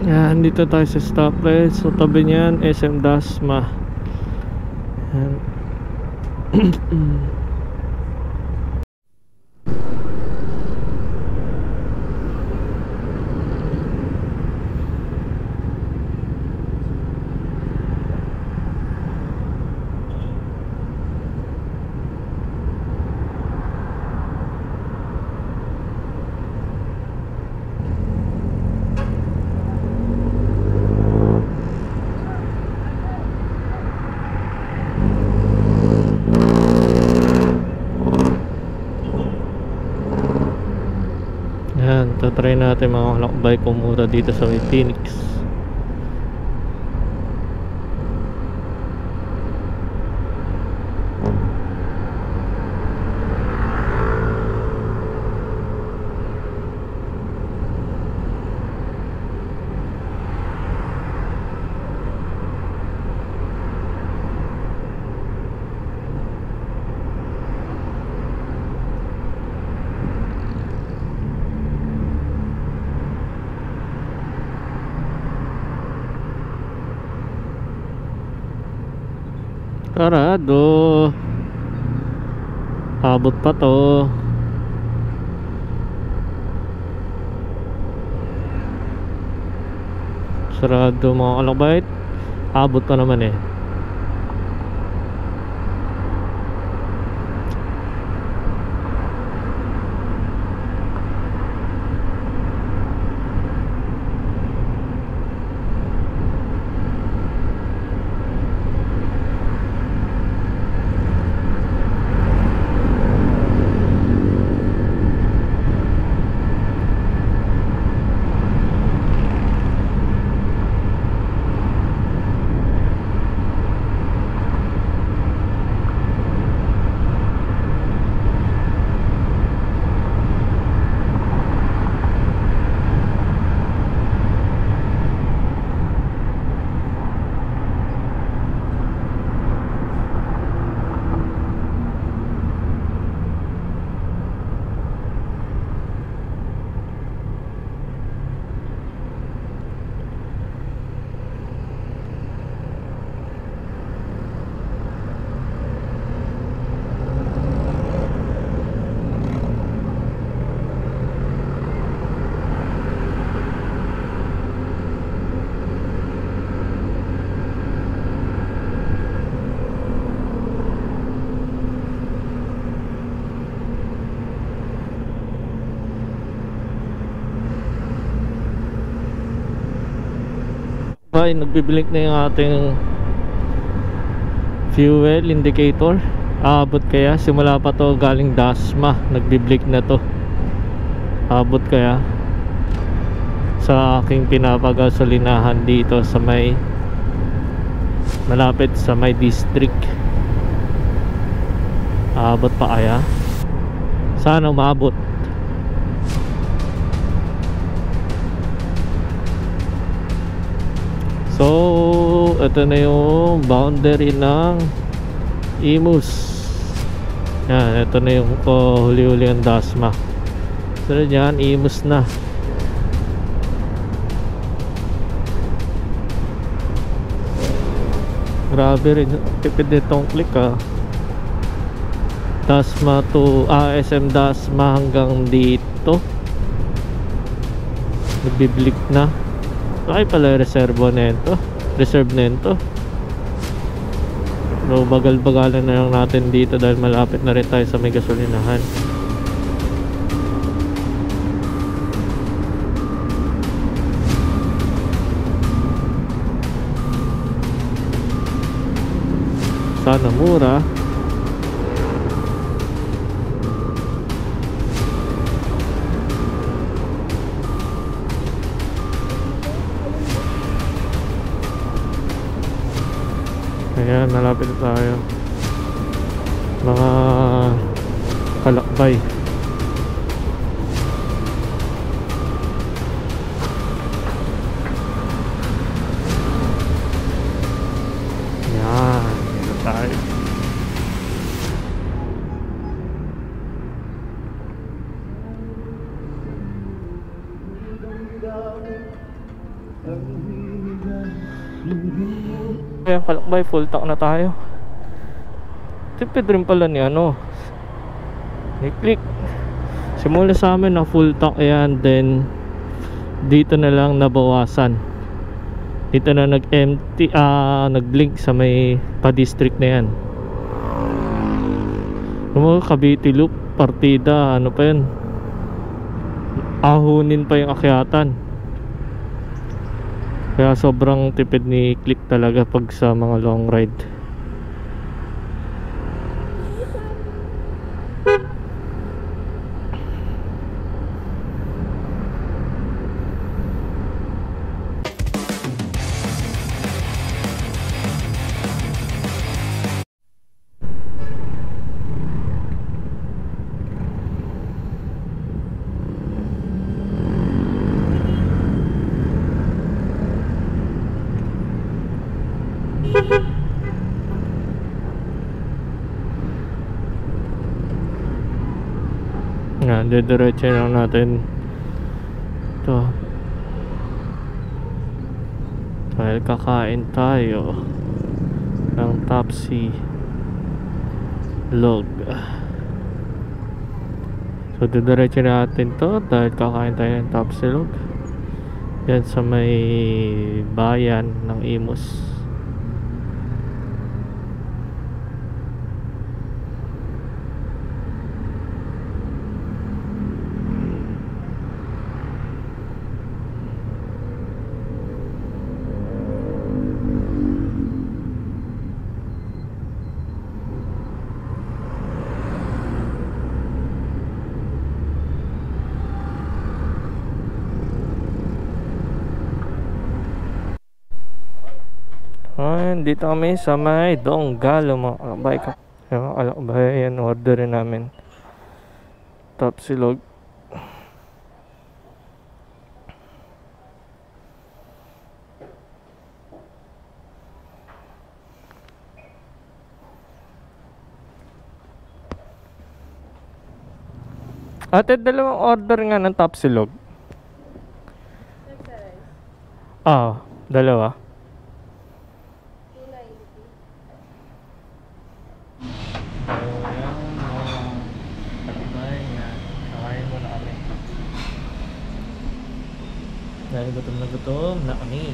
Yan, dito tayo sa stoplight. So tabi niyan, SM Dasma. Yan. Yan, tatry natin mga kalakbay kumura dito sa may Phoenix. Sarado. Abot pa to. sarado mga kalakbay. Abot pa naman eh. Ay, nagbiblink na yung ating fuel indicator. Abot kaya? Simula pa to galing Dasma, nagbiblink na to. Abot kaya? Sa aking pinapagasolinahan dito sa may malapit sa may district. Abot pa kaya? Sana umabot. So, ito na yung boundary ng Imus. Yan, ito na yung huli-huli ang Dasma. So, yan, Imus na. Grabe rin, tipid nitong click Dasma to, SM Dasma hanggang dito. Nagbiblink na. Ay pala reserve nito. So bagal-bagalan na lang natin dito dahil malapit na rin tayo sa may gasolinahan. Sana mura. Ayan, nalapit na tayo mga kalakbay. Ayan, dito tayo. Ayan, kalakbay, full tank na tayo. Tipid rin pala ni ni Click. Simula sa amin na full tank yan, then dito na lang nabawasan. Dito na nag-empty, nag-blink sa may pa-district na yan. Yung mga Cavite Loop, partida, ano pa yun, ahunin pa yung akyatan. Kaya sobrang tipid ni Click talaga pag sa mga long ride. Yan, didiretso lang natin ito dahil kakain tayo ng Tapsi Log. So didiretso natin to dahil kakain tayo ng Tapsi Log. Yan sa may bayan ng Imus. Dito kami sa may Donggalo mga kalakbay. Yung mga kalakbay, yan orderin namin Tapsilog. Ate, dalawang order nga ng Tapsilog. Dalawa. Dahil gutom na kami.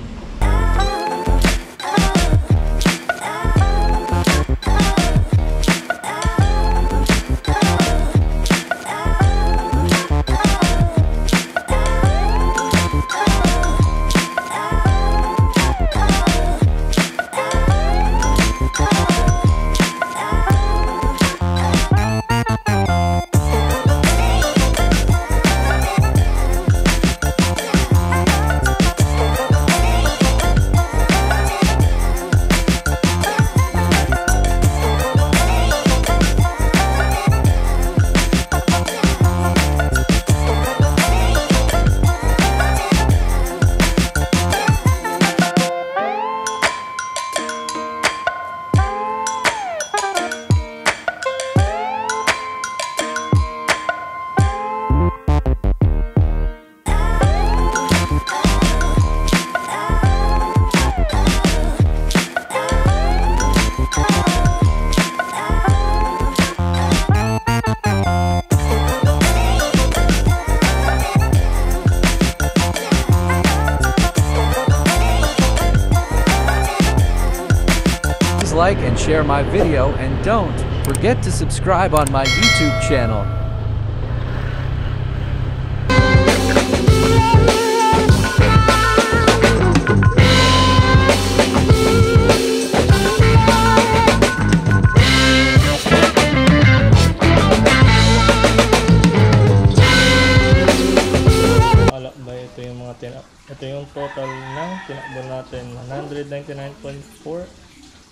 Like and share my video, and don't forget to subscribe on my YouTube channel. Ito yung total ng tinakbo natin, 199.4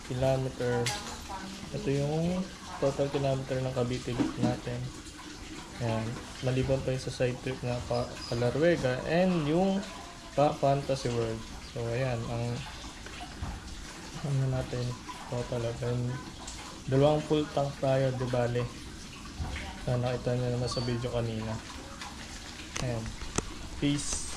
kilometer. Ito yung total kilometer ng Cavite natin. Ayan. Maliban pa yung sa side trip na Palarwega and yung Fantasy World. So ayan, ang natin total. And dalawang full tank tayo, di bale. So nakita nyo naman sa video kanina. Ayan. Peace.